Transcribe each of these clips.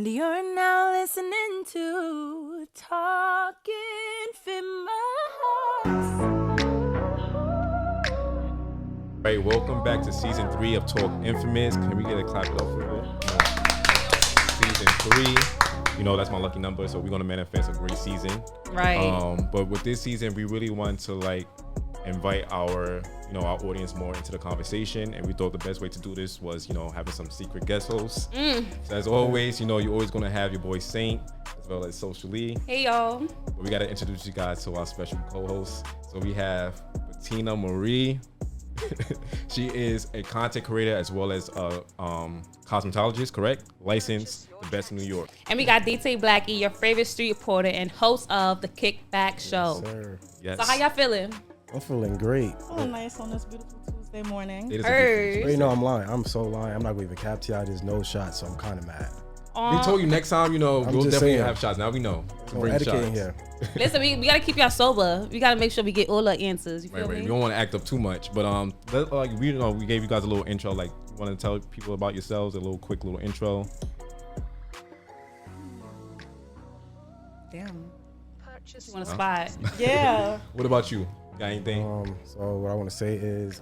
And you're now listening to TLKInfamous. Right, welcome back to season 3 of TLKInfamous. Can we get a clap it up for it? Season 3, you know that's my lucky number, so we're gonna manifest a great season. Right. But with this season, we really want to invite our audience more into the conversation, and we thought the best way to do this was having some secret guest hosts. So as always, you're always gonna have your boy Saint as well as Socially. Hey y'all. But we gotta introduce you guys to our special co-hosts. So we have Bettina Marie. She is a content creator as well as a cosmetologist, correct? Licensed, the best in New York. And we got DT Blackie, your favorite street reporter and host of the Kickback Show. Yes, sir. Yes. So how y'all feeling? I'm feeling great. Feeling nice on this beautiful Tuesday morning. It is a Heard. good Wait, no, I'm lying. I'm so lying. I'm not going to even cap to y'all. There's no shot, so I'm kind of mad. We told you next time, we'll just definitely saying. have shots. Now we know to No bring etiquette shots. in here. Listen, we gotta keep y'all sober. We gotta make sure we get all the answers. You feel Right. me? We don't want to act up too much, but we gave you guys a little intro. Like, you want to tell people about yourselves, a quick little intro. Damn. You want a spot? Yeah. What about you? Got anything? So what I want to say is,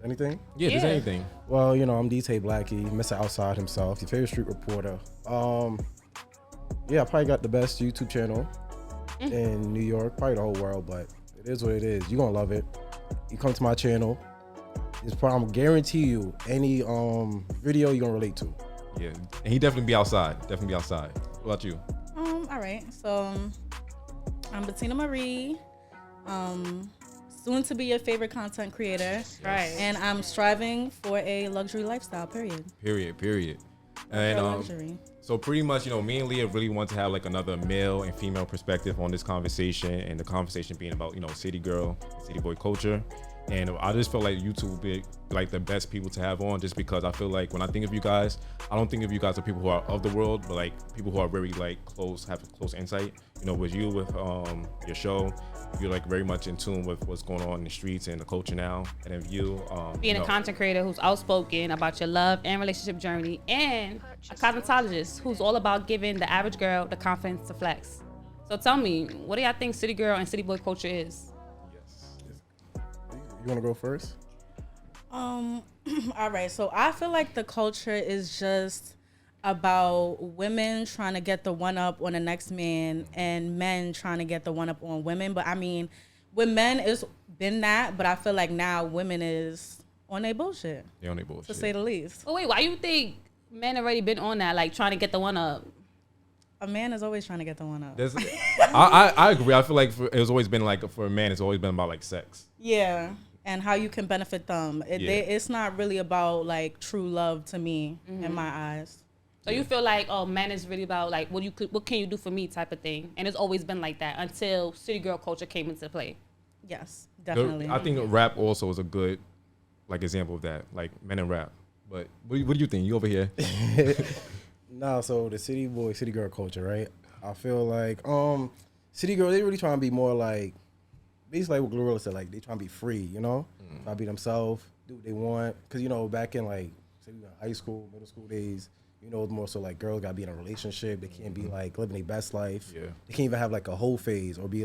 anything? Yeah, there's yeah. anything. Well, I'm DT Blackie, Mr. Outside himself, your favorite street reporter. Yeah, I probably got the best YouTube channel in New York, probably the whole world, but it is what it is. You're gonna love it. You come to my channel, it's probably, I'm guarantee you, any video you're gonna relate to. Yeah, and he definitely be outside. What about you? All right. So I'm Bettina Marie. Soon to be your favorite content creator. Right. And I'm striving for a luxury lifestyle, period. Period. For And luxury. so pretty much, me and Leah really want to have another male and female perspective on this conversation, and the conversation being about city girl, city boy culture. And I just felt like YouTube would be like the best people to have on, just because I feel like when I think of you guys, I don't think of you guys as people who are of the world, but like people who are very close, have close insight. With you, with your show, you're very much in tune with what's going on in the streets and the culture now. And then you Being a content creator who's outspoken about your love and relationship journey, and a cosmetologist who's all about giving the average girl the confidence to flex. So tell me, what do y'all think city girl and city boy culture is? You wanna go first? All right. So I feel like the culture is just about women trying to get the one up on the next man and men trying to get the one up on women. But I mean, with men, it's been that, but I feel like now women is on their bullshit, They on their bullshit. to say the least. Oh wait, why you think men already been on that, trying to get the one up? A man is always trying to get the one up. I agree. I feel like it's always been for a man, it's always been about sex. Yeah. And how you can benefit them. It's not really about true love to me in my eyes. So you feel like, men is really about what can you do for me type of thing, and it's always been like that until city girl culture came into play. Yes, definitely. I think rap also is a good example of that, men in rap. But what do you think? You over here? No, so the city boy, city girl culture, right? I feel like city girl, they really trying to be more basically what Glorilla said, they trying to be free, trying to be themselves, do what they want. Because, back in say we were in high school, middle school days, it's more so girls got to be in a relationship. They can't be living their best life. Yeah. They can't even have a whole phase or be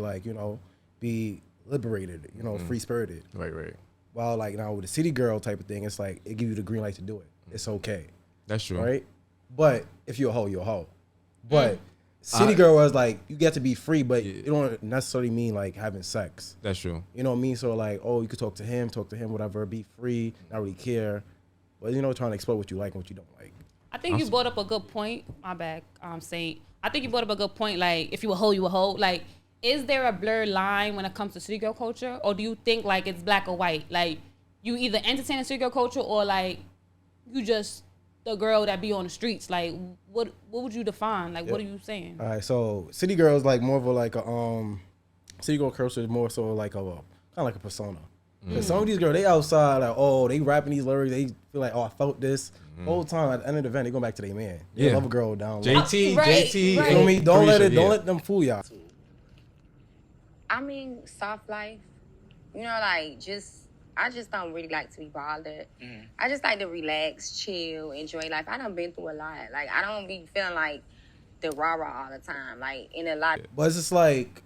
be liberated, free spirited. Right. While now with the city girl type of thing, it's it give you the green light to do it. It's okay. That's true. Right? But if you're a hoe, you're a hoe. But city girl was you get to be free, but it don't necessarily mean having sex. That's true. You know what I mean? So you could talk to him, whatever, be free, not really care. But trying to explore what you like and what you don't like. I think you brought up a good point. My bad, Saint. I think you brought up a good point. If you a hoe, you a hoe. Is there a blurred line when it comes to city girl culture, or do you think it's black or white? You either entertain the city girl culture, or you just the girl that be on the streets. What would you define? What are you saying? All right, so city girl is more of a city girl culture is more so a kind of a persona. Because some of these girls, they outside they rapping these lyrics, they feel I felt this. Whole time at the end of the event, they go back to their man. They love a girl down low. JT. You know what I mean? Don't let them fool y'all. I mean, soft life. Just I just don't really like to be bothered. I just like to relax, chill, enjoy life. I done been through a lot. Like, I don't be feeling like the rah-rah all the time. Like, in a lot. But it's just like,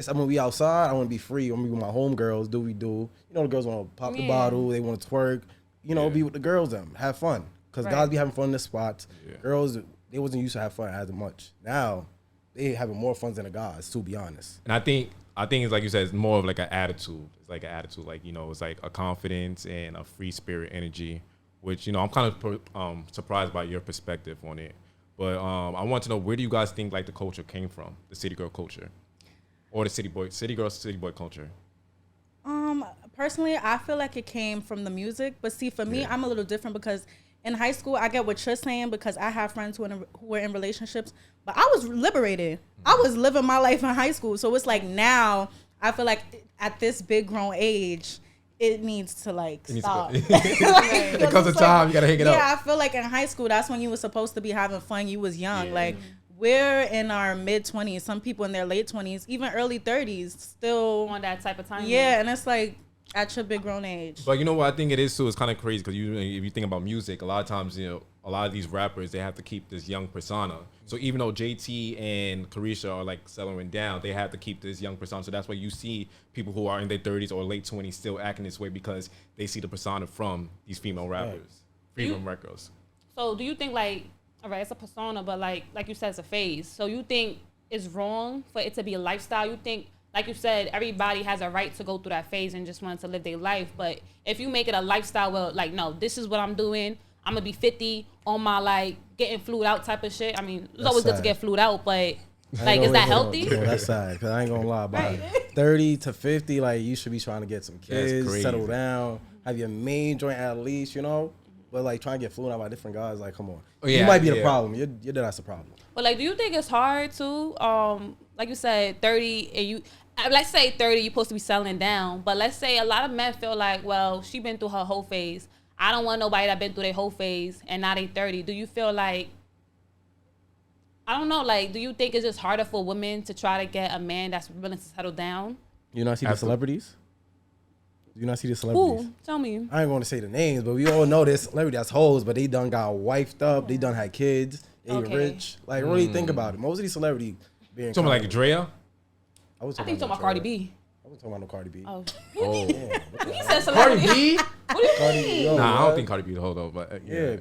I'm gonna be outside. I want to be free. I'm gonna be with my homegirls. Do we do? You know, the girls want to pop the bottle. They want to twerk. You know, be with the girls. Them have fun. Cause guys be having fun in the spots. Girls, they wasn't used to have fun as much. Now, they having more fun than the guys. To be honest. And I think it's like you said, it's more of like an attitude. It's like an attitude, like, you know, it's like a confidence and a free spirit energy, which, you know, I'm kind of surprised by your perspective on it. But I want to know, where do you guys think like the culture came from, the city girl culture, or the city boy culture? Personally, I feel like it came from the music, but see, for me, I'm a little different because in high school, I get what you're saying because I have friends who were in relationships, but I was liberated. I was living my life in high school. So it's like now I feel like at this big grown age, it needs to like stop. It comes a time, you got to hang it up. Yeah, I feel like in high school, that's when you were supposed to be having fun. You was young. Like we're in our mid-20s, some people in their late 20s, even early 30s, still on that type of time. Yeah, and it's like, at your big grown age. But you know what I think it is too? It's kind of crazy because if you think about music, a lot of times, you know, a lot of these rappers, they have to keep this young persona. So even though JT and Carisha are like settling down, they have to keep this young persona. So that's why you see people who are in their 30s or late 20s still acting this way because they see the persona from these female rappers, female records. So do you think like, all right, it's a persona, but like you said, it's a phase. So you think it's wrong for it to be a lifestyle? You think, like you said, everybody has a right to go through that phase and just want to live their life. But if you make it a lifestyle where, like, no, this is what I'm doing. I'm going to be 50 on my, like, getting flued out type of shit. I mean, it's always good to get flued out, but, like, is that healthy? No, that's sad. Because I ain't going to lie. By 30 to 50, like, you should be trying to get some kids, settle down, have your main joint at least, you know? But, like, trying to get flued out by different guys, like, come on. You might be the problem. You're that's the problem. But, like, do you think it's hard, too? Like you said, 30, and you... Let's say 30, you're supposed to be settling down. But let's say a lot of men feel like, well, she been through her whole phase. I don't want nobody that been through their whole phase and now they 30. Do you feel like, I don't know, like, do you think it's just harder for women to try to get a man that's willing to settle down? You not see the celebrities? You not see the celebrities? Who? Tell me. I ain't going to say the names, but we all know this celebrity that's hoes, but they done got wifed up. They done had kids. They rich. Like, really think about it. Most of these celebrities being something like Drea? I think you're talking about Cardi B. I wasn't talking about no Cardi B. Oh. Yeah, He said celebrity. Cardi B? What do you Cardi mean? B. Nah, I don't think Cardi B the whole though, but Yeah.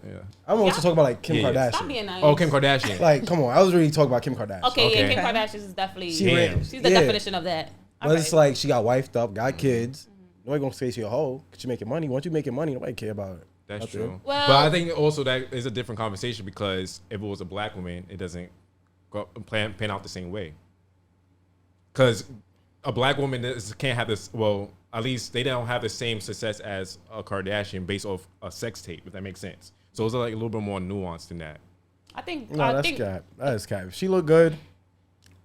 I'm also talking about like Kim Kardashian. Stop being nice. Oh, Kim Kardashian. Like, come on. I was really talking about Kim Kardashian. Okay, Kim Kardashian is definitely, She she's the definition of that. But it's like she got wifed up, got kids. Nobody gonna say she a hoe because she making money. Once you making money, nobody care about it. That's That's true. it. Well, but I think also that is a different conversation because if it was a black woman, it doesn't pan out the same way. Because a black woman can't have this, well, at least they don't have the same success as a Kardashian based off a sex tape, if that makes sense. So it's like a little bit more nuanced than that. I think. No, that's cap. That is cap. If she look good,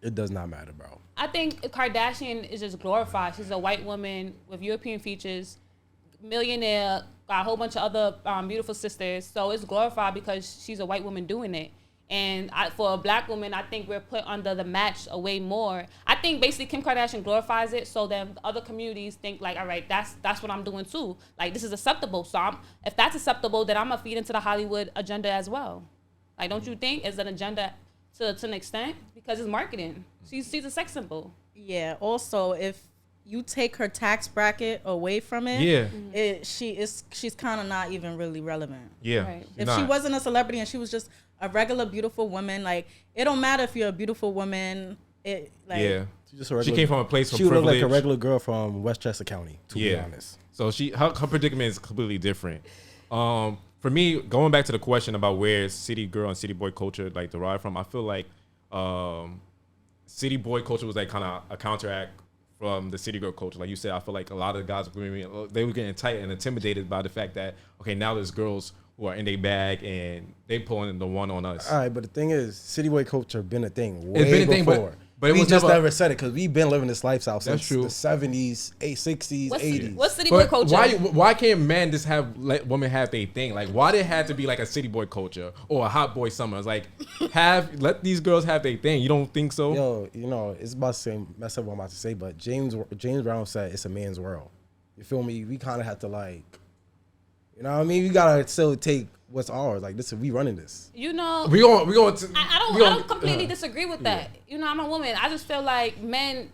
it does not matter, bro. I think Kardashian is just glorified. She's a white woman with European features, millionaire, got a whole bunch of other beautiful sisters. So it's glorified because she's a white woman doing it. And for a black woman, I think we're put under the match a way more. I think basically Kim Kardashian glorifies it, so then other communities think like, all right, that's what I'm doing too. Like, this is acceptable. So if that's acceptable, then I'm gonna feed into the Hollywood agenda as well. Like, don't you think it's an agenda to an extent because it's marketing? She's a sex symbol. Yeah. Also, if you take her tax bracket away from it, she's kind of not even really relevant. Yeah. Right. If she wasn't a celebrity and she was just a regular beautiful woman, like, it don't matter if you're a beautiful woman. She came from a place of she privilege. She looked like a regular girl from Westchester County, to be honest. So her predicament is completely different. For me, going back to the question about where city girl and city boy culture like derived from, I feel like city boy culture was like kind of a counteract from the city girl culture. Like you said, I feel like a lot of the guys they were getting tight and intimidated by the fact that, okay, now there's girls who are in their bag and they pulling the one on us. All right, but the thing is, city boy culture been a thing way before. But it was just never said it because we've been living this lifestyle since the 70s, 60s, 80s. What's city boy culture? Why can't men just let women have their thing? Like, why did it have to be like a city boy culture or a hot boy summer? It's like, let these girls have their thing. You don't think so? Yo, it's about to say, mess up what I'm about to say, but James Brown said it's a man's world. You feel me? We kind of have to like, you know what I mean? We gotta still take what's ours. Like this, we running this. You know, We going to. I don't completely disagree with that. You know, I'm a woman. I just feel like men.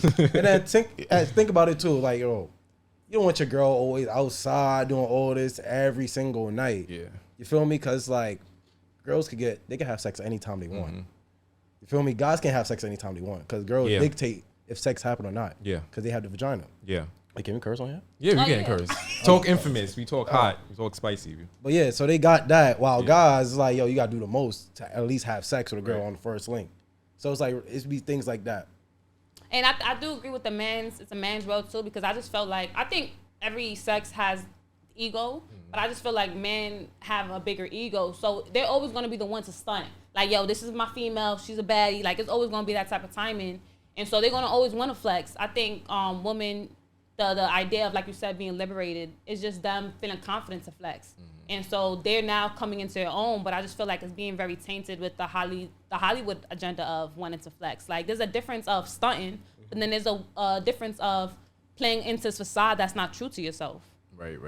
And then think about it too. Like, yo, you don't want your girl always outside doing all this every single night. Yeah. You feel me? Because like, girls they can have sex anytime they want. You feel me? Guys can have sex anytime they want because girls dictate if sex happen or not. Yeah. Because they have the vagina. Yeah. Like, can we curse on here? Yeah, we getting curse. Talk infamous. We talk hot. We talk spicy. But yeah, so they got that. While guys, it's like, yo, you gotta do the most to at least have sex with a girl on the first link. So it's like it's be things like that. And I do agree with it's a man's world too, because I just felt like, I think every sex has ego, but I just feel like men have a bigger ego. So they're always going to be the one to stunt. Like, yo, this is my female, she's a baddie. Like, it's always going to be that type of timing. And so they're going to always want to flex. I think women, the idea of, like you said, being liberated is just them feeling confident to flex. And so they're now coming into their own, but I just feel like it's being very tainted with the Hollywood agenda of wanting to flex. Like, there's a difference of stunting, and then there's a difference of playing into this facade that's not true to yourself. Right.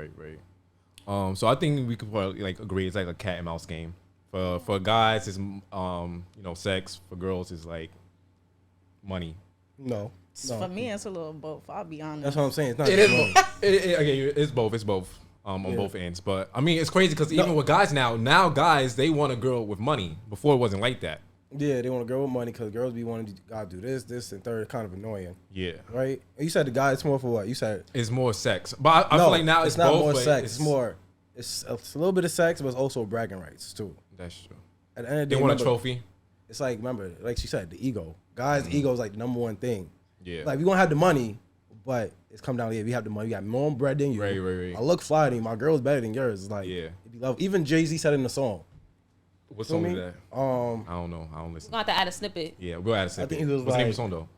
So I think we could probably like agree it's like a cat and mouse game. For guys, it's sex. For girls, it's like money. No. For me, it's a little both. I'll be honest. That's what I'm saying. It's not It is both. It's both. It's both. On both ends. But I mean, it's crazy because even with guys now guys, they want a girl with money. Before it wasn't like that. Yeah, they want a girl with money because girls be wanting to gotta do this, and third. Kind of annoying. Yeah. Right? And you said the guy, it's more for what? You said it's more sex. But I feel like now it's not both, more but sex. It's a little bit of sex, but it's also bragging rights too. That's true. At the end of the They day, want a trophy. It's like, remember, like she said, the ego. Guys' ego is like the number one thing. Yeah. Like, we gonna have the money, but it's come down here. We have the money. We got more bread than you. Right. I look fly than you. My girl's better than yours. It's like, it'd be love. Even Jay-Z said in the song. What song is that? I don't know. I don't We're listen. going to have to add a snippet. Yeah, we'll add a snippet. I think it was What's the name of like- the song though?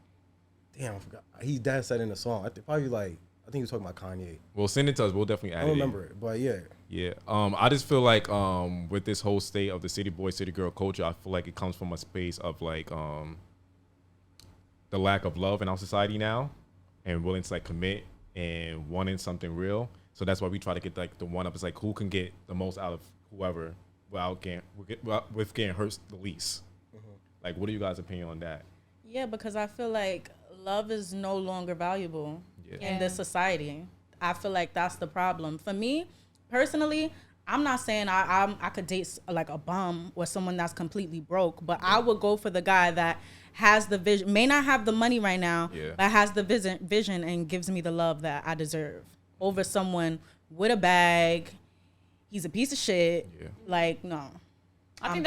Damn, I forgot. His dad said in the song. I think he was talking about Kanye. Well, send it to us. We'll definitely add I it. don't remember it, but yeah. Yeah. I just feel like with this whole state of the city boy, city girl culture, I feel like it comes from a space of like the lack of love in our society now, and willing to like commit and wanting something real. So that's why we try to get like the one up. It's like who can get the most out of whoever with getting hurt the least. Like, what are you guys' opinion on that? Yeah, because I feel like love is no longer valuable Yeah. in this society. I feel like that's the problem. For me, personally, I'm not saying I could date like a bum or someone that's completely broke, but I would go for the guy that has the vision, may not have the money right now, but has the vision and gives me the love that I deserve over someone with a bag. He's a piece of shit. Yeah. Like, no. I think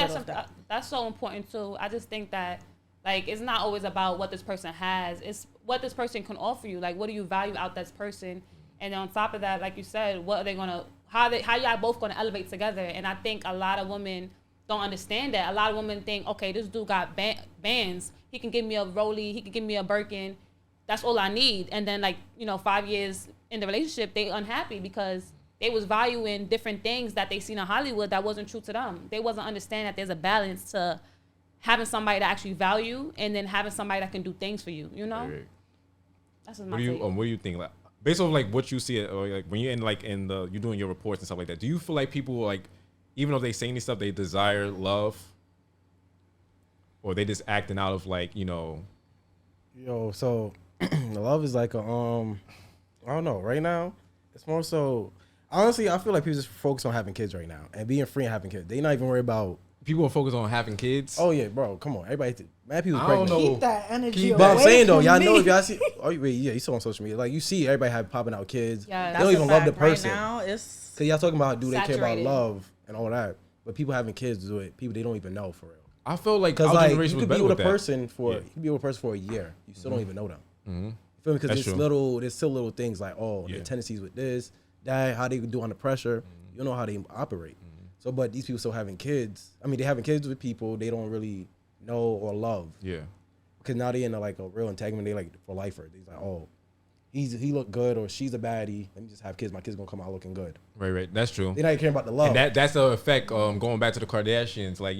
that's so important too. I just think that like it's not always about what this person has. It's what this person can offer you. Like, what do you value out this person? And on top of that, like you said, what are they gonna how y'all both gonna elevate together? And I think a lot of women don't understand that. A lot of women think, okay, this dude got bands. He can give me a Rollie. He can give me a Birkin. That's all I need. And then 5 years in the relationship, they unhappy because they was valuing different things that they seen in Hollywood that wasn't true to them. They wasn't understanding that there's a balance to having somebody that actually value and then having somebody that can do things for you. You know, Right. That's just my take. What do you think? Like, based on like what you see, or like when you're you're doing your reports and stuff like that. Do you feel like people like, even though they saying these stuff, they desire love, or they just acting out of like Yo, so the love is like I don't know. Right now, it's more so. Honestly, I feel like people just focus on having kids right now and being free and having kids. They not even worried about. People are focused on having kids. Oh yeah, bro, come on, everybody. Mad people I pregnant. don't know. Keep that energy away But I'm saying though, y'all from know me. if y'all see. Oh wait, yeah, you saw on social media. Like you see, everybody have popping out kids. Yeah, they don't even love the person. Right now, it's Cause y'all talking about do they care about saturated. love and all that, but people having kids do it. People they don't even know for real. I feel like Cause our like generation you was could be better with a with that. person for Yeah. you could be with a person for a year, you still don't even know them. Mm-hmm. You feel me? Because That's there's still little things like their tendencies with this, that, how they do under pressure. You don't know how they operate. So, but these people still having kids. I mean, they having kids with people they don't really know or love. Yeah. Because now they in a real entanglement. They like for lifer. They's like, he look good or she's a baddie. Let me just have kids. My kids gonna come out looking good. Right. That's true. They not even caring about the love. And that's the effect. Going back to the Kardashians, like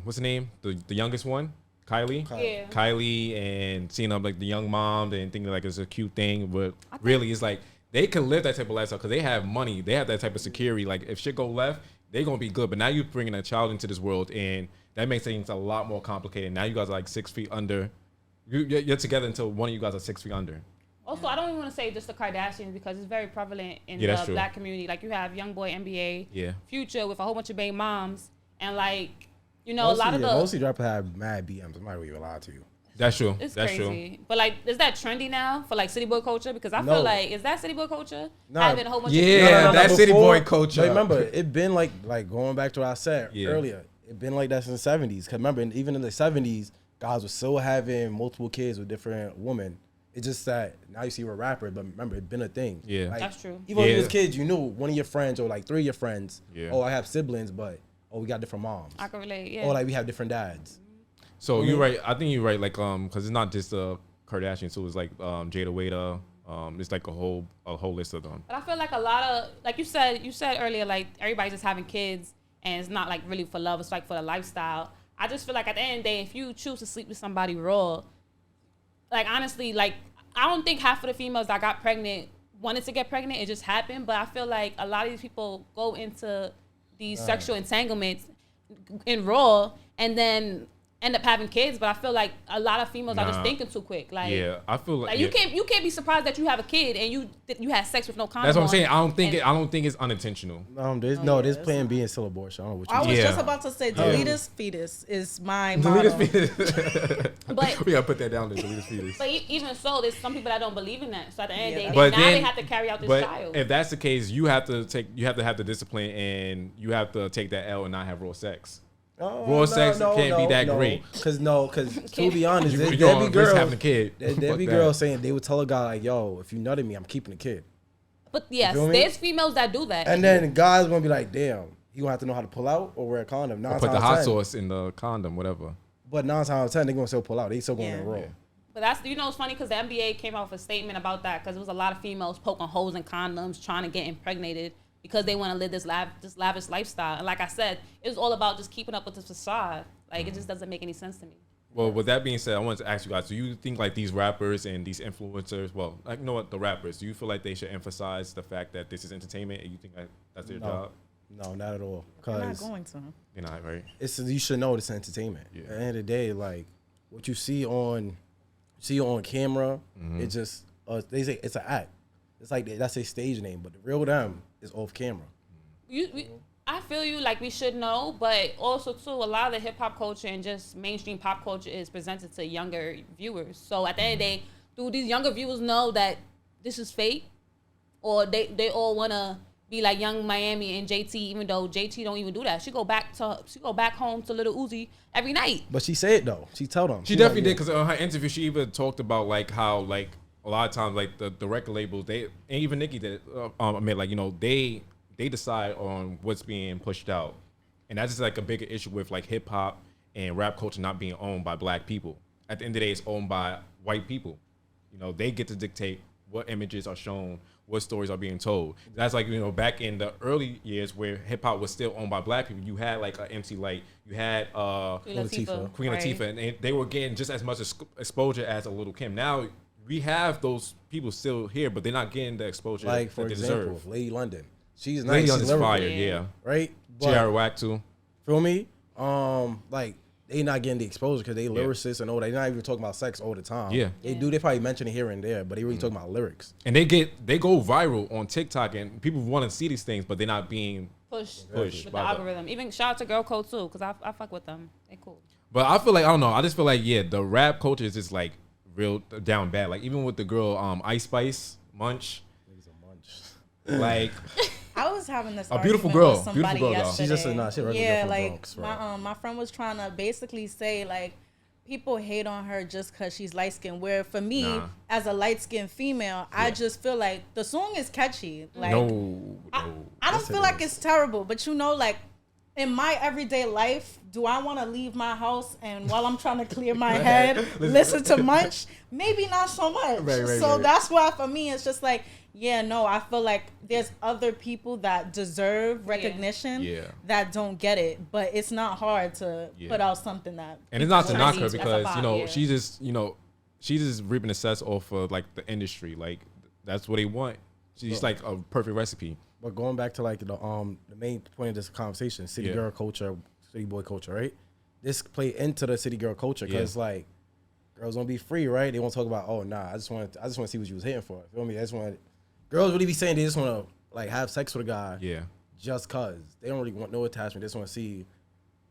what's the name? The youngest one, Kylie. Yeah. Kylie and seeing them like the young mom and thinking like it's a cute thing, but really it's like they can live that type of lifestyle because they have money, they have that type of security. Like if shit go left, they're gonna be good. But now you're bringing a child into this world, and that makes things a lot more complicated. Now you guys are like 6 feet under. You're together until one of you guys are 6 feet under. Also, I don't even want to say just the Kardashians because it's very prevalent in that's the true. black community. Like you have YoungBoy NBA, Yeah. Future with a whole bunch of baby moms, and like a lot of the mostly rappers have mad BMs. I'm not even lie to you. That's true. it's That's crazy. true. But like, is that trendy now for like city boy culture? Because I No. feel like is that city boy culture? No. Having a whole bunch Yeah, of that city boy culture. But remember, it been like going back to what I said Yeah. earlier. It been like that since the 70s. Cause remember, even in the 70s, guys were still having multiple kids with different women. It's just that now you see we're rappers, but remember, it's been a thing. Yeah. Like, That's true. Even when you Yeah. was kids, you knew one of your friends or like 3 of your friends. Yeah. Oh, I have siblings, but we got different moms. I can relate. Yeah. Or like we have different dads. So you're right. I think you're right. Like because it's not just Kardashians. So it's like Jada Waiter. It's like a whole list of them. But I feel like a lot of like you said earlier, like everybody's just having kids and it's not like really for love, it's like for the lifestyle. I just feel like at the end of the day, if you choose to sleep with somebody raw, like honestly, like I don't think half of the females that got pregnant wanted to get pregnant, it just happened. But I feel like a lot of these people go into these sexual entanglements in raw and then end up having kids, but I feel like a lot of females are just thinking too quick. Like, yeah, I feel like you can't be surprised that you have a kid and you had sex with no condom. That's what I'm on. saying. I And- don't think it's unintentional. There's Plan B and still abortion. I don't know what you I was mean. Yeah. just about to say, Deletus fetus is my Delete motto. his fetus. But We gotta put that down there. Delete his fetus. But even so, there's some people that don't believe in that. So at the end of the day, But now then- they have to carry out this But child. if that's the case, you have to have the discipline and you have to take that L and not have raw sex. Raw sex can't be that great. Because to be honest, You- there you're be risk girls having a kid. There Fuck be that. girls saying they would tell a guy like, "Yo, if you nutted me, I'm keeping the kid." But yes, feel me? there's females that do that. And then guys gonna be like, "Damn, you gonna have to know how to pull out or wear a condom." Or put the hot sauce in the condom, whatever. But 9 times out of 10, they gonna still pull out. They still going Yeah. to roll. Yeah. But that's it's funny because the NBA came out with a statement about that because there was a lot of females poking holes in condoms trying to get impregnated because they want to live this lavish lifestyle. And like I said, it was all about just keeping up with this facade. Like it just doesn't make any sense to me. Well, with that being said, I wanted to ask you guys: do you think like these rappers and these influencers, well, like you know what, the rappers, do you feel like they should emphasize the fact that this is entertainment and you think that's their job? No, not at all. You're not Because going to. You're not, right? you should know it's entertainment. Yeah. At the end of the day, like what you see on camera, it just they say it's an act. It's like that's a stage name, but the real them is off camera. I feel you, like we should know, but also too, a lot of the hip hop culture and just mainstream pop culture is presented to younger viewers. So at the end of the day, do these younger viewers know that this is fake, or they all wanna be like Young Miami and JT, even though JT don't even do that. She go back home to Little Uzi every night. But she said though, she told them. She definitely did because in her interview, she even talked about like how like a lot of times like the record labels they and even Nicki did admit like they decide on what's being pushed out, and that's just like a bigger issue with like hip hop and rap culture not being owned by black people. At the end of the day, it's owned by white people. They get to dictate what images are shown, what stories are being told. That's like back in the early years where hip hop was still owned by black people. You had like a MC Lyte, you had Queen Latifah. right. Latifah, and they were getting just as much exposure as a Lil Kim. Now we have those people still here, but they're not getting the exposure Like that for they example, deserve. Lady London. She's nice. Lady She's London's lyrical, fire, yeah. right? J.R. Wack too. Feel me? Like they not getting the exposure because they lyricists and all. They not even talking about sex all the time. Yeah. They do. They probably mention it here and there, but they really talking about lyrics. And they go viral on TikTok, and people want to see these things, but they're not being Pushed pushed with by the the- algorithm. Even shout out to Girl Code too, because I fuck with them. They cool. But I feel like I don't know. I just feel like the rap culture is just like real down bad. Like even with the girl Ice Spice Munch, like I was having this A beautiful argument girl. with somebody Beautiful girl, though. yesterday. She's just she's a regular girl from the like Bronx, right? my friend was trying to basically say like people hate on her just because she's light skinned. Where for me, Nah. as a light skinned female, I just feel like the song is catchy. Like no. I don't feel like it's terrible, but like in my everyday life, do I want to leave my house and while I'm trying to clear my head, listen to Munch? Maybe not so much. So that's why for me, it's just like, yeah, no, I feel like there's other people that deserve recognition that don't get it. But it's not hard to put out something that. And it's not to knock her because, you know, she just, you know, she's just reaping the success off of like the industry. Like that's what they want. She's like a perfect recipe. But going back to like the main point of this conversation, city girl culture, city boy culture, right? This play into the city girl culture because like girls won't be free, right? They won't talk about, oh nah, I just want to see what you was hitting for. Feel me? I just want girls really be saying they just want to like have sex with a guy, just cause they don't really want no attachment. They just want to see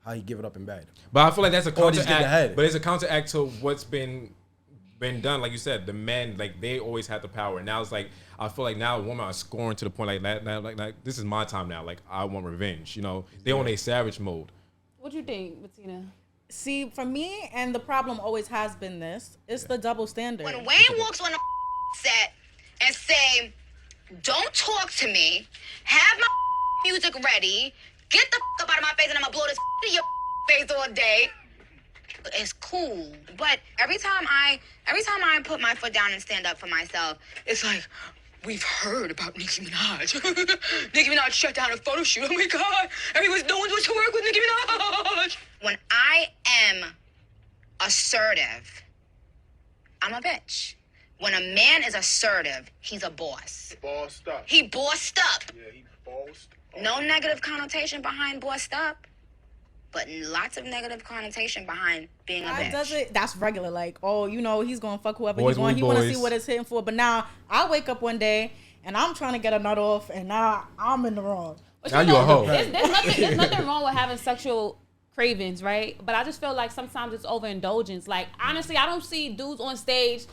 how he give it up in bed. But I feel like that's a counteract. But it's a counteract to what's been done. Like you said, the men like they always had the power. Now it's like I feel like now women are scoring to the point like that. Like this is my time now. Like I want revenge. You know, they on a savage mode. What do you think, Bettina? See, for me, and the problem always has been this, it's the double standard. When Wayne walks on the set and say, don't talk to me, have my music ready, get the up out of my face and I'm gonna blow this in your face all day, it's cool. But every time I put my foot down and stand up for myself, it's like, we've heard about Nicki Minaj. Nicki Minaj shut down a photo shoot. Oh my God. No one wants to work with Nicki Minaj. When I am assertive, I'm a bitch. When a man is assertive, he's a boss. Bossed up. He bossed up. Yeah, he bossed up. No negative connotation behind bossed up, but lots of negative connotation behind being a bitch. That's regular. Like, oh, you know, he's going to fuck whoever he's going. He want to see what it's hitting for. But now I wake up one day and I'm trying to get a nut off and now I'm in the wrong. But now you're a hoe. There's nothing wrong with having sexual cravings, right? But I just feel like sometimes it's overindulgence. Like, honestly, I don't see dudes on stage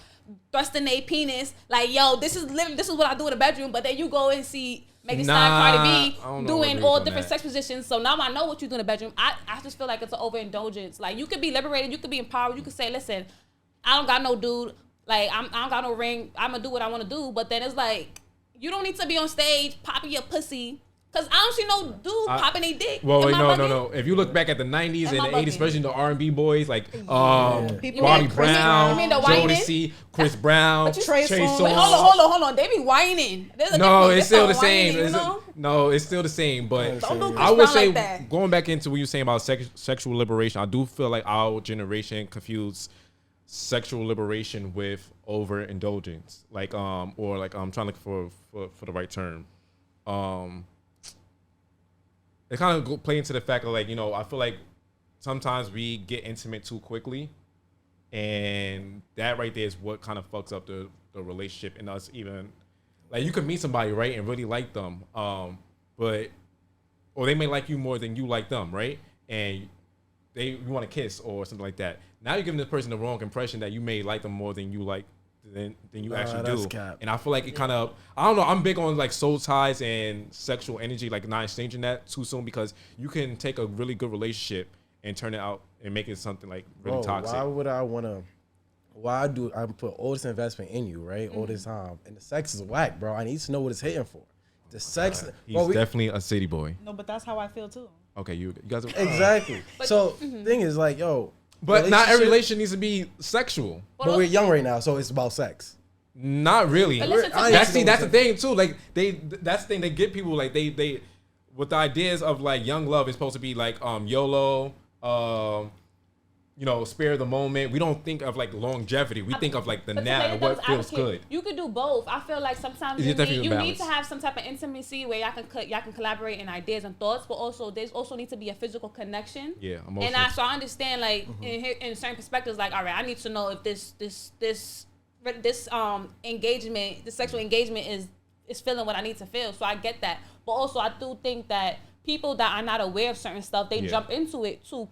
thrusting their penis like, yo, this is what I do in the bedroom. But then you go and see Megan Thee Stallion, Cardi B doing all different sex positions. So now I know what you do in the bedroom. I just feel like it's an overindulgence. Like, you could be liberated, you could be empowered, you could say, listen, I don't got no dude, like I don't got no ring, I'm gonna do what I want to do. But then it's like, you don't need to be on stage popping your pussy. Cause I don't see no dude popping a dick. Well, wait, no. If you look back at the '90s and the '80s, especially the R&B boys like Bobby Brown, Jodeci, Chris Brown, Trey Songz. Wait, hold on. They be whining. No, it's still the same. No, it's still the same. But I would say, going back into what you're saying about sexual liberation, I do feel like our generation confused sexual liberation with overindulgence. Like, or like I'm trying to look for the right term. It kind of play into the fact of like, you know, I feel like sometimes we get intimate too quickly, and that right there is what kind of fucks up the relationship and us even. Like, you could meet somebody, right, and really like them, or they may like you more than you like them, right, and you want to kiss or something like that. Now you're giving this person the wrong impression that you may like them more than you like than you actually do. Cap. And I feel like it kind of, I don't know, I'm big on like soul ties and sexual energy, like not exchanging that too soon, because you can take a really good relationship and turn it out and make it something like really toxic. Why would I want to, I put all this investment in you, right? All this time, and the sex is whack, bro. I need to know what it's hitting for. The sex, he's definitely a city boy. No, but that's how I feel too. Okay, you guys are exactly. So thing is like, yo, but not every relation needs to be sexual. But we're young right now, so it's about sex. Not really. That's the thing too. Like that's the thing. They get people like they with the ideas of like young love is supposed to be like YOLO, you know, spare the moment. We don't think of like longevity. We think of like the now and what feels good. You could do both. I feel like sometimes you need to have some type of intimacy where y'all can collaborate in ideas and thoughts, but also there's also need to be a physical connection. Yeah, emotional. And so I understand like in certain perspectives, like, all right, I need to know if this engagement, this sexual engagement is feeling what I need to feel. So I get that, but also I do think that people that are not aware of certain stuff, they jump into it too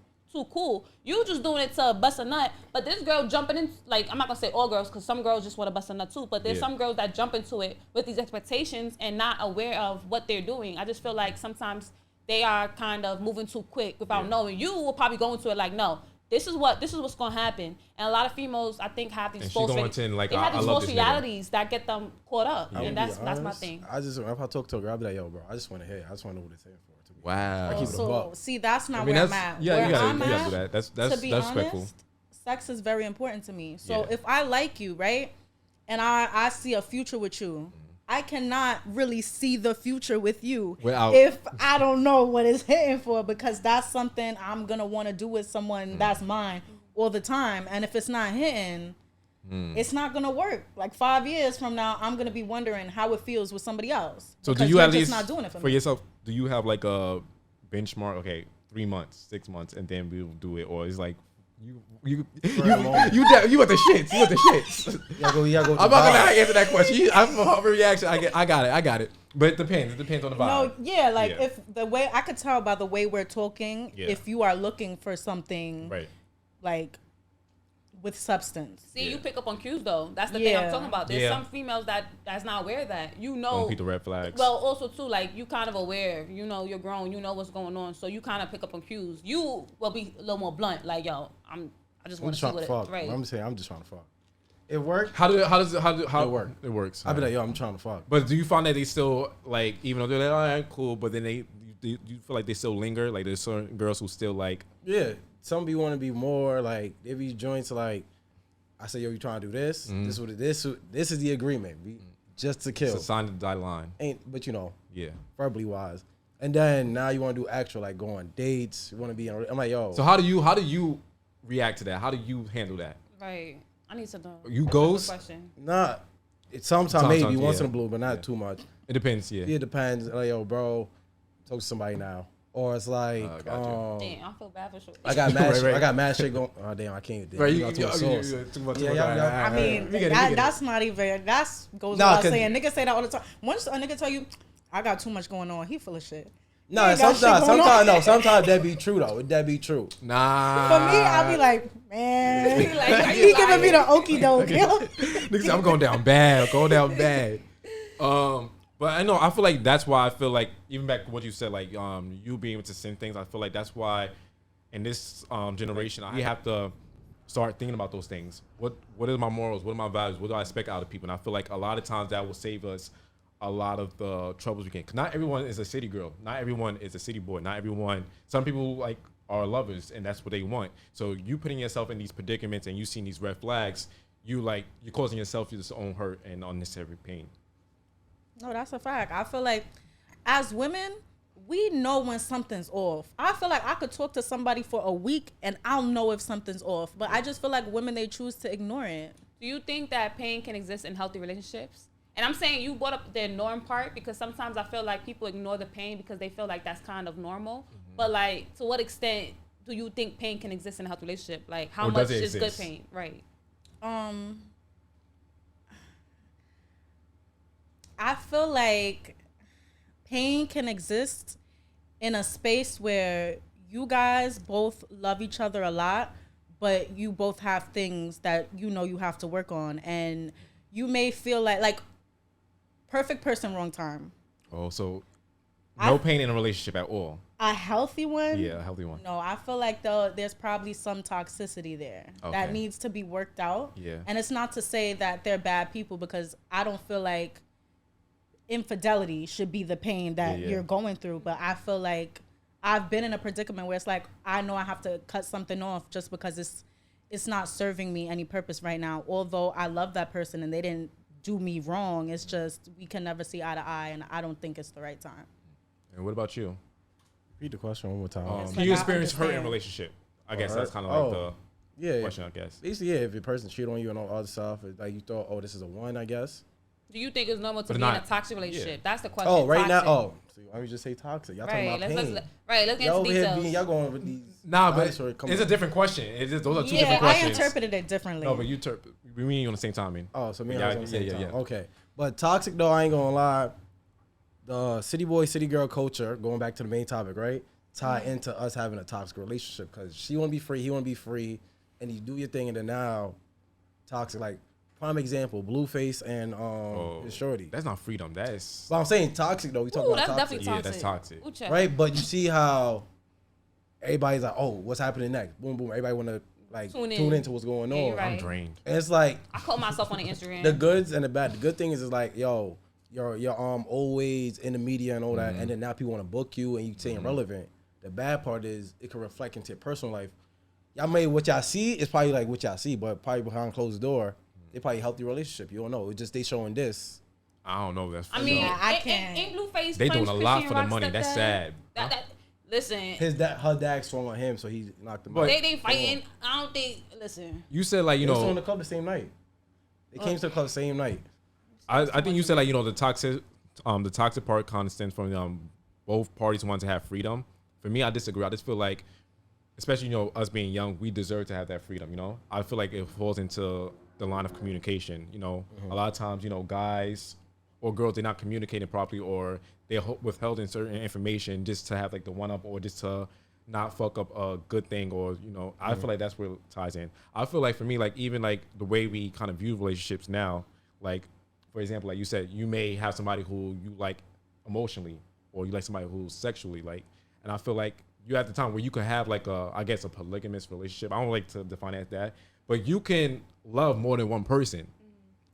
cool. You just doing it to bust a nut, but this girl jumping in, like, I'm not gonna say all girls, because some girls just want to bust a nut too, but there's some girls that jump into it with these expectations and not aware of what they're doing. I just feel like sometimes they are kind of moving too quick without knowing. You will probably go into it like, no, this is what's gonna happen. And a lot of females, I think, have these false realities that get them caught up, and that's my thing. If I talk to a girl, I'll be like, yo, bro, I just want to hear. I just want to know what it's here for. To be Wow. keep it a So buck. see, that's not I mean, where I'm that's at. yeah. Where You I'm gotta at, do that. That's to be respectful. honest, sex is very important to me. So Yeah. if I like you, right, and I see a future with you, I cannot really see the future with you Without- if I don't know what it's hitting for, because that's something I'm gonna want to do with someone that's mine all the time. And if it's not hitting, it's not gonna work. Like 5 years from now, I'm gonna be wondering how it feels with somebody else. So do because you you're at just least not doing it for for me. yourself? Do you have like a benchmark? Okay, 3 months, 6 months, and then we'll do it, or it's like you want the shits. You want the shits. Y'all go. I'm not gonna answer that question. I'm a reaction. I got it. But it depends. It depends on the vibe. No, yeah, like Yeah. if the way I could tell by the way we're talking, Yeah. if you are looking for something Right. like with substance. See, Yeah. you pick up on cues though. That's the thing I'm Yeah. talking about. There's Yeah. some females that's not aware of that. You Don't know. peep the red flags. Well, also too, like you kind of aware. You know, you're grown. You know what's going on. So you kind of pick up on cues. You will be a little more blunt. Like, yo, I just I'm want just to see trying what to it fuck. right. I'm saying I'm just trying to fuck. It worked. how does it It work. It works. I be like, yo, I'm trying to fuck. But do you find that they still like, even though they're like, all right, cool, but then you feel like they still linger? Like there's certain girls who still like, Yeah, some be want to be more like they be joints like. I say, yo, you trying to do this? Mm-hmm. This is the agreement. Just to kill. it's a sign of the dotted line. But you know, Yeah. verbally wise. And then now you want to do extra, like go on dates. You want to be on. I'm like, yo. So how do you react to that? How do you handle that? Right. I need to know. You That's a good ghost? question. Nah, it's sometimes maybe Sometimes, once yeah. in a blue, but not Yeah. too much. It depends. Yeah. It depends. Like, yo, bro, talk to somebody now. Or it's like, gotcha. Damn, I feel bad for sure. I got mad. Right, right. I got mad shit going. Oh damn, I can't. Damn, Right, you got too much sauce. too much. Yeah, yeah. I mean, we get it. that's not even, that's goes Nah, without 'cause- saying. Niggas say that all the time. Once a nigga tell you, I got too much going on, he full of shit. Nah, ain't got shit sometimes going on. no, sometimes that be true though. That be true. Nah. For me, I be like, man, He like, why he you giving me lying? the okie doke. Niggas, I'm going down bad. But I know, I feel like that's why I feel like, even back to what you said, like you being able to send things, I feel like that's why in this generation, we have to start thinking about those things. What are my morals? What are my values? What do I expect out of people? And I feel like a lot of times that will save us a lot of the troubles we get. Because not everyone is a city girl. Not everyone is a city boy. Not everyone, some people like are lovers and that's what they want. So you putting yourself in these predicaments and you seeing these red flags, you're causing yourself your own hurt and unnecessary pain. No, that's a fact. I feel like as women, we know when something's off. I feel like I could talk to somebody for a week and I'll know if something's off. But I just feel like women, they choose to ignore it. Do you think that pain can exist in healthy relationships? And I'm saying you brought up the norm part because sometimes I feel like people ignore the pain because they feel like that's kind of normal. Mm-hmm. But like, to what extent do you think pain can exist in a healthy relationship? Like, how Or much does it is good exist? pain? Right. I feel like pain can exist in a space where you guys both love each other a lot, but you both have things that you know you have to work on, and you may feel like perfect person, wrong time. Oh, so no pain in a relationship at all. A healthy one? Yeah, a healthy one. No, I feel like there's probably some toxicity there Okay. that needs to be worked out. Yeah. And it's not to say that they're bad people, because I don't feel like infidelity should be the pain that Yeah. you're going through. But I feel like I've been in a predicament where it's like, I know I have to cut something off just because it's not serving me any purpose right now. Although I love that person and they didn't do me wrong. It's just we can never see eye to eye, and I don't think it's the right time. And what about you? Repeat the question one more time. Yes, Do you I experience hurt in a understand. relationship? I guess Hurt? that's kind of like Oh. Yeah. the question, I guess. Basically, yeah, if your person cheat on you and all other stuff, it's like you thought, oh, this is a one, I guess. Do you think it's normal to But be not- in a toxic relationship? That's the question. Oh, right now, Toxic. so why don't you just say toxic? Y'all Right. talking about pain. Let's get Y'all into over here details. being, y'all going with these. Nah, but dinosaur- come it's on. a different question. It's just, those are two Yeah, different I questions. interpreted it differently. No, but we mean on the same time, man. Oh, so me and Yeah, I was on the same yeah, time. yeah. Okay. But toxic, though, I ain't gonna lie. The city boy, city girl culture, going back to the main topic, right? Tie into us having a toxic relationship because she want to be free, he want to be free, and you do your thing, and then now, toxic. Like, prime example, Blueface and his shorty. That's not freedom. That's But I'm saying toxic, though. We talking Ooh, about that's toxic. definitely Yeah, toxic. that's toxic. Ooh, check. Right? But you see how everybody's like, oh, what's happening next? Boom, boom. Everybody want to, like, Tune tune in. into what's going Yeah, on. you're right. I'm drained. And it's like, I caught myself on the Instagram. the goods and the bad. The good thing is like, yo, you're always in the media and all that, and then now people want to book you and you saying relevant. The bad part is it can reflect into your personal life. Y'all made what y'all see is probably like what y'all see, but probably behind closed door, they probably healthy relationship. You don't know. It's just they showing this. I don't know. That's I mean, Yeah, I can't. Ain't Blueface they doing a punched lot Christian for the Rock's money. That's stepdad? sad. Listen, Her dad swung on him, so he knocked him out. they fighting. I don't think. Listen, You said like They you was in know. the club the same night. They came to the club the same night. I think you said like you know the toxic part kind of stems from both parties wanting to have freedom. For me, I disagree. I just feel like, especially you know us being young, we deserve to have that freedom. You know, I feel like it falls into the line of communication. You know, a lot of times you know guys or girls they're not communicating properly or they're withheld in certain information just to have like the one up or just to not fuck up a good thing or you know I feel like that's where it ties in. I feel like for me like even like the way we kind of view relationships now, like for example like you said you may have somebody who you like emotionally or you like somebody who's sexually like, and I feel like you're at the time where you could have like I guess a polygamous relationship. I don't like to define it as that, but you can love more than one person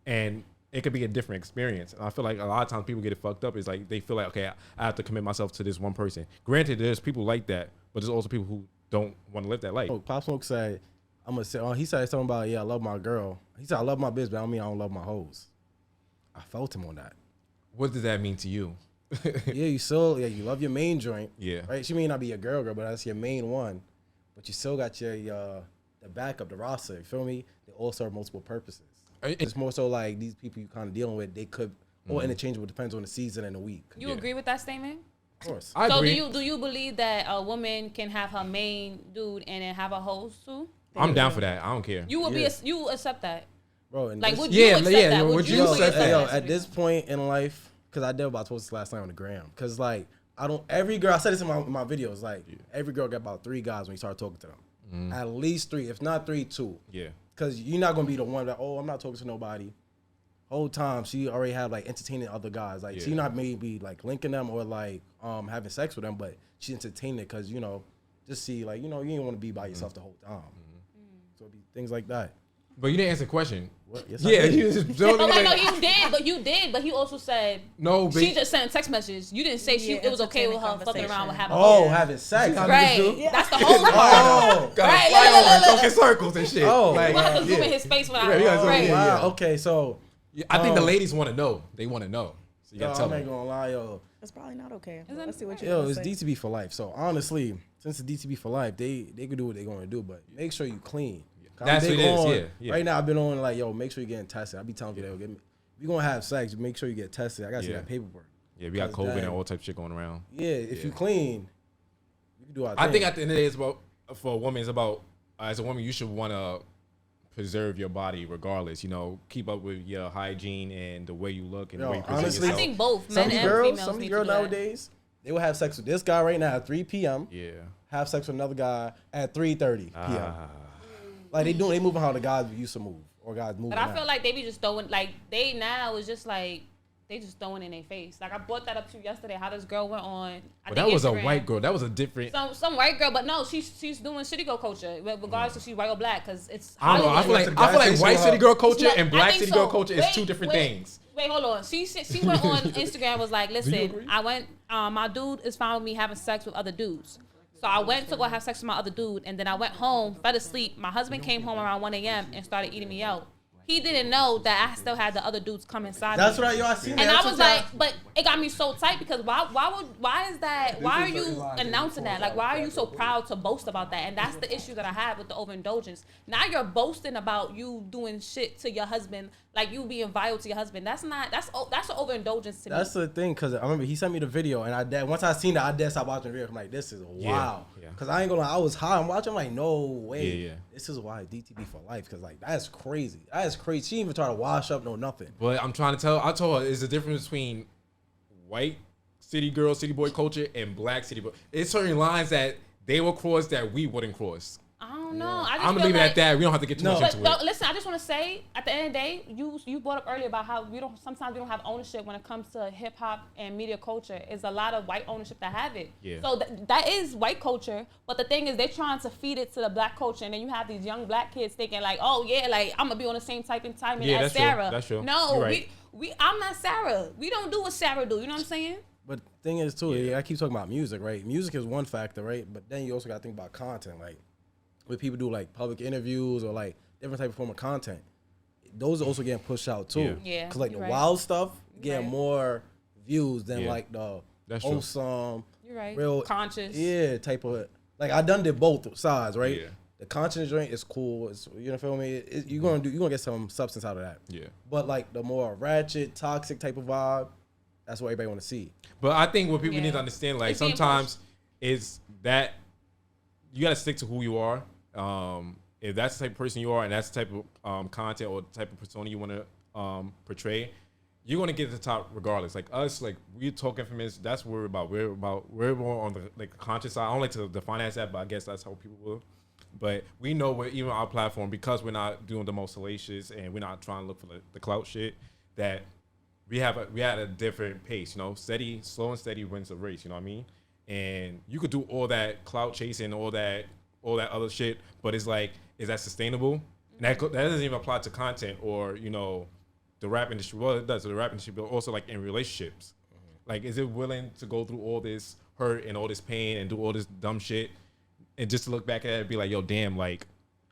and it could be a different experience. And I feel like a lot of times people get it fucked up is like they feel like, okay, I have to commit myself to this one person. Granted, there's people like that, but there's also people who don't want to live that life. Oh, Pop Smoke said, I'm gonna say, he said something about, yeah, I love my girl. He said, I love my bitch, but I don't mean I don't love my hoes. I felt him on that. What does that mean to you? Yeah, you love your main joint. Yeah. Right? She may not be your girl, but that's your main one. But you still got your the backup, the roster. You feel me? They all serve multiple purposes. It's more so like these people you kind of dealing with, they could, or interchangeable, depends on the season and the week. you agree with that statement? Of course. I So agree. do you believe that a woman can have her main dude and then have a host too? I'm down for that. I don't care. You would Yeah. you accept that? Bro, and Like this, would you accept that? would you yo, accept hey, that? yo, at this point in life, because I did about post this last night on the gram, because like every girl, I said this in my videos, like every girl got about 3 guys when you start talking to them. At least 3, if not 3, 2. Yeah. Because you're not gonna be the one that, oh, I'm not talking to nobody. Whole time she already have like entertaining other guys. Like she not maybe like linking them or like having sex with them, but she entertaining it because you know, just see like you know you ain't want to be by yourself the whole time. So it'd be things like that. But you didn't answer the question. What? Yes, I Yeah, did. you just No, you did, but he also said No, she but just sent text messages. You didn't say Yeah, it was okay with her entertaining fucking around with having Oh, having sex. right. That's the whole part. Oh, Right, fly look, over look, look. talking circles and shit. Oh, Like, We'll have to zoom yeah. in his face when Yeah, I we gotta zoom right. in, wow. yeah. Okay, so Yeah, I think the ladies want to know. They want to know. So you yo, gotta tell I ain't them. gonna lie, yo. It's probably not okay. Let's see what Yo, you it's say. DTB for life. So honestly, since it's DTB for life, they can do what they're gonna do, but make sure you clean. That's I'm what big it is, on- yeah. Right now, I've been on like, yo, make sure you're getting tested. I be telling people, if you're gonna have sex, make sure you get tested. I gotta see Yeah. that paperwork. Yeah, we got 'Cause COVID and dang. all type of shit going around. Yeah, if you clean, you can do our I thing. think at the end of the day, it's about for a woman. It's about as a woman, you should want to preserve your body regardless. You know, keep up with your hygiene and the way you look and the Yo, way you present honestly, I yourself. think both some men and girls, females some need girls to do that. nowadays, they will have sex with this guy right now at 3 p.m. Yeah. Have sex with another guy at 3:30 p.m. Ah. Like they moving how the guys used to move or guys moving. But I now. feel like they be just throwing like they now is just like they just throwing in their face. Like I brought that up to you yesterday. How this girl went on. But that was a white girl. That was a different. Some white girl, but no, she's doing city girl culture, regardless if she's white or black, because it's. I don't know. I feel Hollywood. like white city girl culture No, and I black think city so. girl culture is Wait, two different wait. things. Wait, hold on. She went on Instagram and was like, agree? listen, I went. My dude is fine with me having sex with other dudes. So I went to go have sex with my other dude, and then I went home, fell asleep. My husband came home around 1 a.m. and started eating me out. He didn't know that I still had the other dudes come inside That's me. what I seen. And that. I was like, but it got me so tight because why is that? Why are you announcing that? Like, why are you so proud to boast about that? And that's the issue that I have with the overindulgence. Now you're boasting about you doing shit to your husband, like you being vile to your husband. That's an overindulgence to me. That's the thing, cause I remember he sent me the video, and once I seen that, I did stop watching the video. I'm like, this is wow. yeah. Cause I ain't gonna lie, I was high. I'm watching, I'm like, no way. Yeah. This is why DTB for life. Cause like that's crazy. That is crazy. She didn't even try to wash up, no nothing. But I'm trying to tell. I told her there's a difference between white city girl, city boy culture and black city boy. It's certain lines that they will cross that we wouldn't cross. I don't know. I just I'm gonna feel leave it like, at that. We don't have to get too much But into no, it. listen, I just want to say, at the end of the day, you brought up earlier about how sometimes we don't have ownership when it comes to hip hop and media culture. It's a lot of white ownership that have it. Yeah. So that is white culture, but the thing is they're trying to feed it to the black culture, and then you have these young black kids thinking like, oh yeah, like I'm gonna be on the same type and timing Yeah, as that's true. Sarah. That's true. No, You're right. I'm not Sarah. We don't do what Sarah do. You know what I'm saying? But the thing is too, I keep talking about music, right? Music is one factor, right? But then you also got to think about content, like when people do like public interviews or like different type of form of content. Those are also getting pushed out too. Yeah. Cause like the You're right. wild stuff getting Right. more views than Yeah. like the That's true. wholesome, You're right. real Conscious. type of like I done did both sides, right? Yeah. The conscious joint is cool. It's, you know, feel me? You're gonna get some substance out of that. Yeah. But like the more ratchet, toxic type of vibe, that's what everybody want to see. But I think what people Yeah. need to understand, like It's being sometimes is that you got to stick to who you are. If that's the type of person you are and that's the type of content or the type of persona you want to portray, you're going to get to the top regardless. Like us, like we're TLKInfamous, that's what we're more on the like conscious side. I don't like to define as that, but I guess that's how people will. But we know we're even our platform, because we're not doing the most salacious and we're not trying to look for the clout shit, that we had a different pace, you know, slow and steady wins the race, you know what I mean? And you could do all that clout chasing, all that other shit, but it's like, is that sustainable? And that doesn't even apply to content or, you know, the rap industry. Well, it does, the rap industry, but also like in relationships. Like, is it willing to go through all this hurt and all this pain and do all this dumb shit and just to look back at it and be like, yo, damn, like,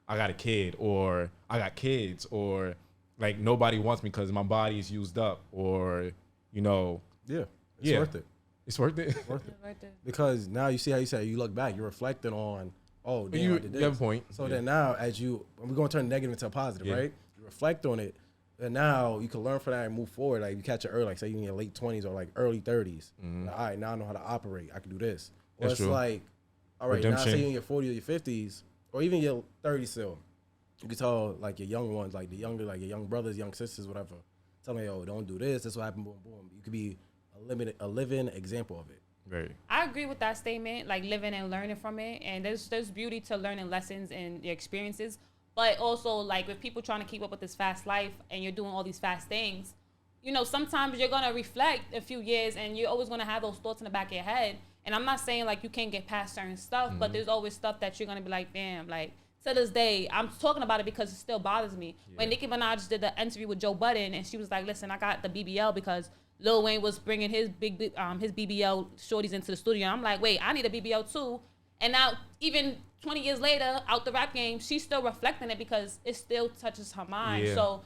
I got a kid, or I got kids, or like nobody wants me because my body is used up, or, you know. Yeah, it's worth it. It's worth it. Worth it. Right there. Because now you see how you say you look back, you're reflecting on, oh, damn, I did this. You have a point. So Yeah. then now, we're going to turn negative into a positive, Yeah. right? You reflect on it, and now you can learn from that and move forward. Like, you catch it early, like, say you in your late 20s or, like, early 30s. Like, all right, now I know how to operate. I can do this. Or That's it's true. like, all right, now Redemption. say you're in your 40s or your 50s, or even your 30s still. You can tell, like, your young ones, like, your young brothers, young sisters, whatever. Tell me, yo, don't do this. This is what happened, boom, boom. You could be a living example of it. Very. I agree with that statement, like living and learning from it. And there's beauty to learning lessons and your experiences. But also, like, with people trying to keep up with this fast life and you're doing all these fast things, you know, sometimes you're going to reflect a few years and you're always going to have those thoughts in the back of your head. And I'm not saying, like, you can't get past certain stuff, but there's always stuff that you're going to be like, damn, like, to this day, I'm talking about it because it still bothers me. Yeah. When Nicki Minaj did the interview with Joe Budden and she was like, listen, I got the BBL because Lil Wayne was bringing his his BBL shorties into the studio. I'm like, wait, I need a BBL too. And now, even 20 years later, out the rap game, she's still reflecting it because it still touches her mind. Yeah. So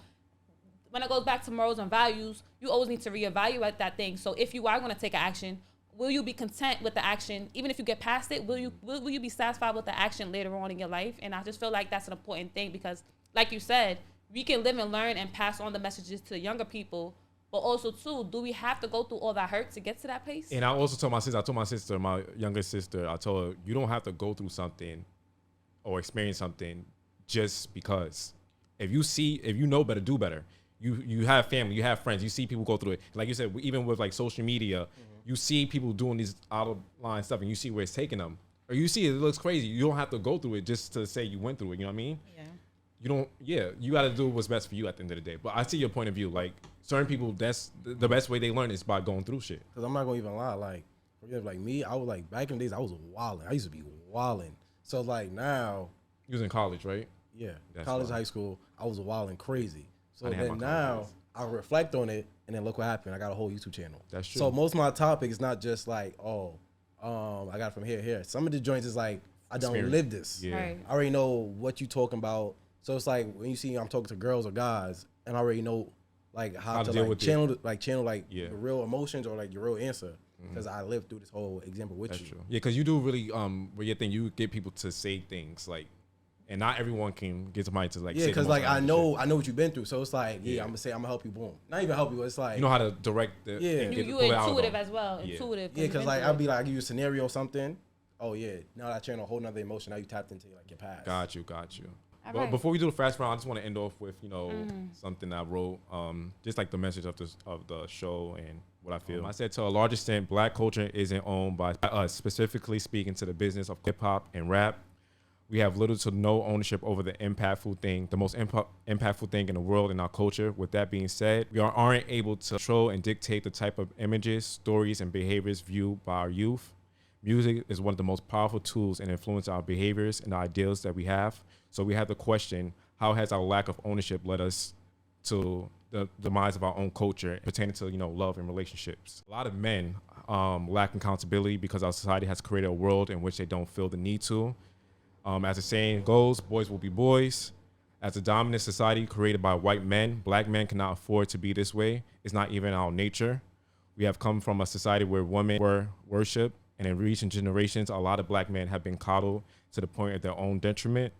when it goes back to morals and values, you always need to reevaluate that thing. So if you are going to take an action, will you be content with the action? Even if you get past it, will you be satisfied with the action later on in your life? And I just feel like that's an important thing because, like you said, we can live and learn and pass on the messages to the younger people. But also, too, do we have to go through all that hurt to get to that pace? And I also told my sister, my younger sister, I told her, you don't have to go through something or experience something just because. If you know better, do better. You have family, you have friends, you see people go through it. Like you said, even with like social media, you see people doing these out of line stuff and you see where it's taking them. Or you see it looks crazy. You don't have to go through it just to say you went through it. You know what I mean? Yeah. You got to do what's best for you at the end of the day. But I see your point of view. Like, certain people, that's the best way they learn is by going through shit. Because I'm not going to even lie. Like, for example, like me, I was like, back in the days, I was wilding. I used to be wilding. So, like, now. You was in college, right? Yeah. That's college, wild. high school, I was wilding crazy. So I didn't have then my now, college days. I reflect on it, and then look what happened. I got a whole YouTube channel. That's true. So most of my topic is not just like, I got it from here. Some of the joints is like, I don't Experience. live this. Yeah. Right. I already know what you talking about. So it's like when you see I'm talking to girls or guys, and I already know like how to deal like with channel Yeah. the real emotions or like your real answer because I lived through this whole example with That's you. true. Yeah, because you do really, with your thing, you get people to say things like, and not everyone can get somebody to like. Yeah, say the because most like I outlandish shit. know what you've been through. So it's like, Yeah. I'm gonna help you. Boom. Not even help you. But it's like You know how to direct the. Yeah. and You pull it out of intuitive them. as well. Yeah. Intuitive. yeah, because like I'll be like, I give you a scenario or something. Oh yeah, now that channel a whole nother emotion. Now you tapped into like your past. Got you. All But right. before we do the fast round, I just want to end off with something I wrote, just like the message of the show and what I feel. I said to a large extent, Black culture isn't owned by us. Specifically speaking to the business of hip hop and rap, we have little to no ownership over the most impactful thing in the world in our culture. With that being said, we aren't able to control and dictate the type of images, stories, and behaviors viewed by our youth. Music is one of the most powerful tools and influence our behaviors and the ideals that we have. So we have to question, how has our lack of ownership led us to the demise of our own culture pertaining to, love and relationships. A lot of men lack accountability because our society has created a world in which they don't feel the need to. As the saying goes, boys will be boys. As a dominant society created by white men, black men cannot afford to be this way. It's not even our nature. We have come from a society where women were worshipped, and in recent generations, a lot of black men have been coddled to the point of their own detriment.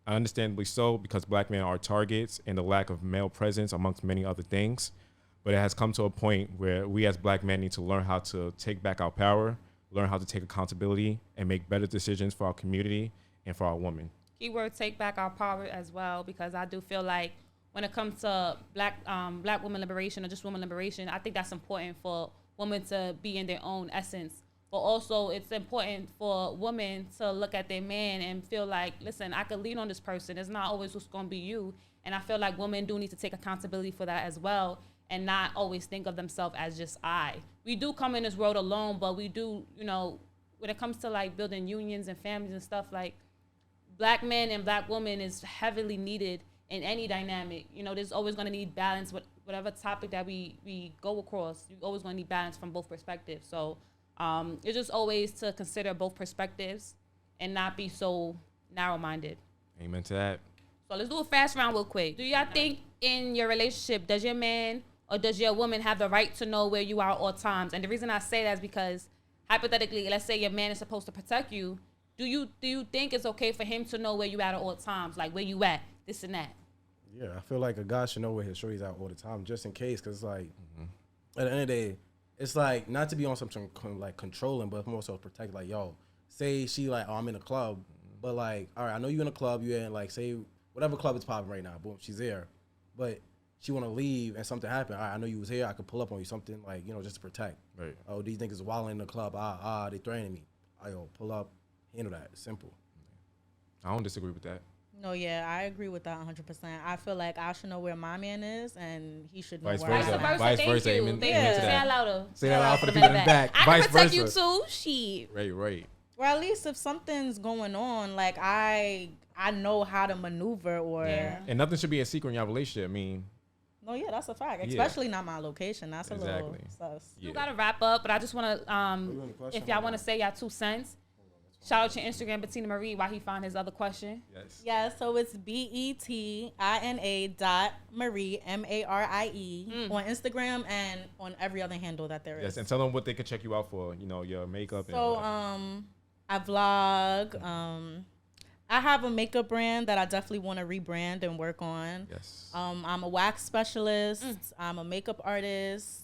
Understandably so, because black men are targets and the lack of male presence amongst many other things. But it has come to a point where we as black men need to learn how to take back our power, learn how to take accountability, and make better decisions for our community and for our women. Keyword, take back our power as well, because I do feel like when it comes to black women liberation or just women liberation, I think that's important for women to be in their own essence. But also it's important for women to look at their man and feel like, listen, I could lean on this person. It's not always what's going to be you. And I feel like women do need to take accountability for that as well and not always think of themselves as just I. We do come in this world alone, but we do, when it comes to like building unions and families and stuff, like black men and black women is heavily needed in any dynamic. There's always going to need balance with whatever topic that we go across. You're always going to need balance from both perspectives. So it's just always to consider both perspectives and not be so narrow-minded. Amen to that. So let's do a fast round real quick. Do y'all think in your relationship, does your man or does your woman have the right to know where you are at all times? And the reason I say that is because hypothetically, let's say your man is supposed to protect you. Do you think it's okay for him to know where you at all times? Like where you at, this and that? Yeah, I feel like a guy should know where his shorty's at all the time, just in case. Because, like, at the end of the day, it's like not to be on something like controlling, but more so protect. Like, yo, say she like, oh, I'm in a club, but like, all right, I know you in a club. You in like, say whatever club is popping right now. Boom, she's there, but she want to leave and something happened. All right, I know you was here. I could pull up on you, something like, just to protect. Right. Oh, do you think it's wild in the club? They threatening me. Yo, pull up, handle that. Simple. I don't disagree with that. No, yeah, I agree with that 100%. I feel like I should know where my man is, and he should know Vice where versa. I'm at. Vice versa. Thank you. Amen. Thank Amen you. to Say that. that louder. Say that out for the people in the back. I Vice can protect versa. you too. Shit. Right. Or at least if something's going on, like I know how to maneuver or. Yeah. And nothing should be a secret in your relationship. I mean, No, yeah, that's a fact. Yeah. Especially not my location. That's a little Exactly. sus. You gotta wrap up, but I just wanna if y'all wanna say y'all 2 cents. Shout out your Instagram, Bettina Marie, while he found his other question. yes. Yeah, so it's BETINA.Marie, MARIE, on Instagram and on every other handle that there is. Yes, and tell them what they can check you out for. Your makeup. And So all that. I vlog. I have a makeup brand that I definitely want to rebrand and work on. Yes. I'm a wax specialist. I'm a makeup artist.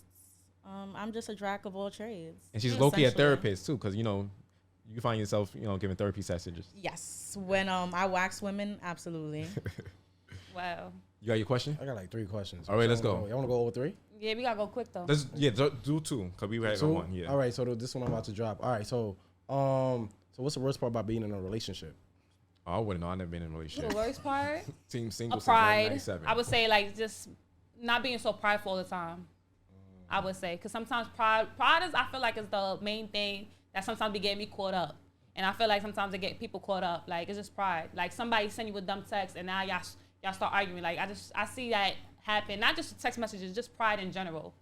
I'm just a jack of all trades. And she's low-key a essentially. therapist too, because you find yourself giving therapy sessions. Yes, when I wax women, absolutely. Wow. You got your question? I got like 3 questions. All right, let's go. Y'all want to go over 3? Yeah, we gotta go quick though. Let's do 2 because we had 1. Yeah. All right, so this one I'm about to drop. All right, so what's the worst part about being in a relationship? I wouldn't know. I've never been in a relationship. The worst part? Team single A since pride. 1997. I would say like just not being so prideful all the time. I would say, because sometimes pride is, I feel like, is the main thing that sometimes be getting me caught up. And I feel like sometimes it get people caught up. Like, it's just pride. Like, somebody send you a dumb text and now y'all start arguing. Like, I see that happen. Not just text messages, just pride in general.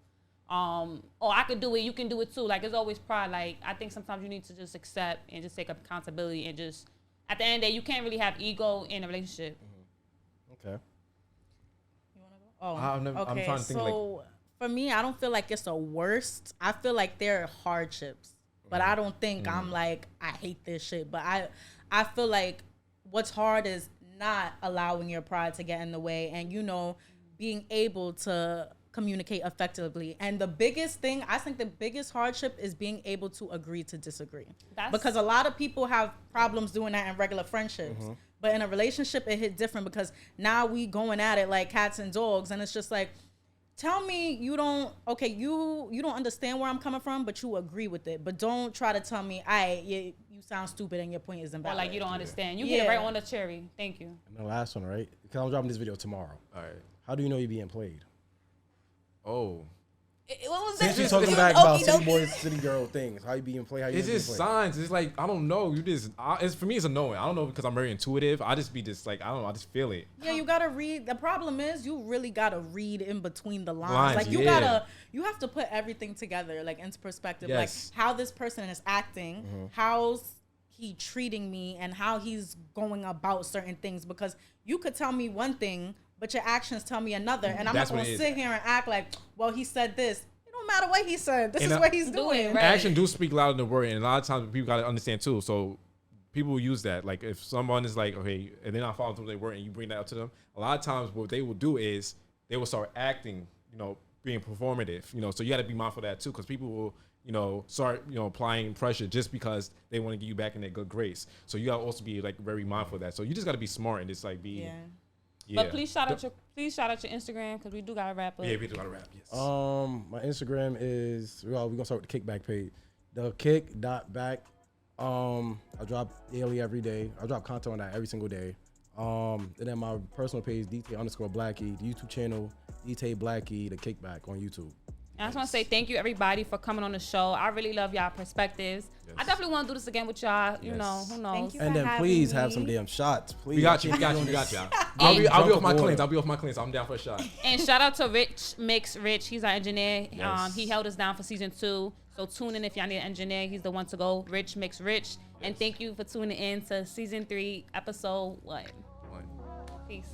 Oh, I could do it, you can do it too. Like, it's always pride. Like, I think sometimes you need to just accept and just take accountability and just, at the end of the day, you can't really have ego in a relationship. Okay. You wanna go? Oh, I'm okay. trying to think, so for me, I don't feel like it's a worst. I feel like there are hardships. But I don't think I'm like, I hate this shit. But I feel like what's hard is not allowing your pride to get in the way and, being able to communicate effectively. And the biggest thing, I think the biggest hardship is being able to agree to disagree. Because a lot of people have problems doing that in regular friendships. But in a relationship, it hit different because now we going at it like cats and dogs. And it's just like, tell me you don't understand where I'm coming from, but you agree with it. But don't try to tell me, you sound stupid and your point is Or invalid. like you don't understand. You hit it right on the cherry. Thank you. And the last one, right? Because I'm dropping this video tomorrow. All right. How do you know you're being played? Oh, What was Since that? you're talking back about city boys, city girl things, how you being played, how you It's being just played. signs. It's like I don't know. It's for me. It's annoying. I don't know because I'm very intuitive. I just be just like I don't know. I just feel it. Yeah, you gotta read. The problem is you really gotta read in between the lines. Lines, Like yeah. you have to put everything together, like into perspective. Yes. Like how this person is acting, how's he treating me, and how he's going about certain things. Because you could tell me one thing, but your actions tell me another, and I'm That's not what gonna it is. sit here and act like, well, he said this. It don't matter what he said. This And is what he's doing. right. Action do speak louder than word, and a lot of times people gotta understand too. So people will use that. Like if someone is like, okay, and they're not following through their word, and you bring that up to them, a lot of times what they will do is they will start acting, being performative. So you got to be mindful of that too, because people will, start, applying pressure just because they want to get you back in their good grace. So you got to also be like very mindful of that. So you just got to be smart and just like be. Yeah. But please shout out your Instagram because we do gotta wrap up. Yeah, we do gotta wrap. Yes. My Instagram is we're gonna start with the kickback page. The kick.back. I drop daily every day. I drop content on that every single day. And then my personal page, DT_Blackie, the YouTube channel, DT Blackie, the kickback on YouTube. And I just want to say thank you everybody for coming on the show. I really love y'all perspectives. Yes. I definitely want to do this again with y'all. You Yes. know, who knows? Thank you. And then having please me. have some damn shots. Please. We got you. I'll be off my cleans. I'll be off my cleans. I'm down for a shot. And shout out to Rich Mix Rich. He's our engineer. Yes. He held us down for season 2. So tune in if y'all need an engineer. He's the one to go. Rich Mix Rich. And thank you for tuning in to season 3, episode 1. Peace.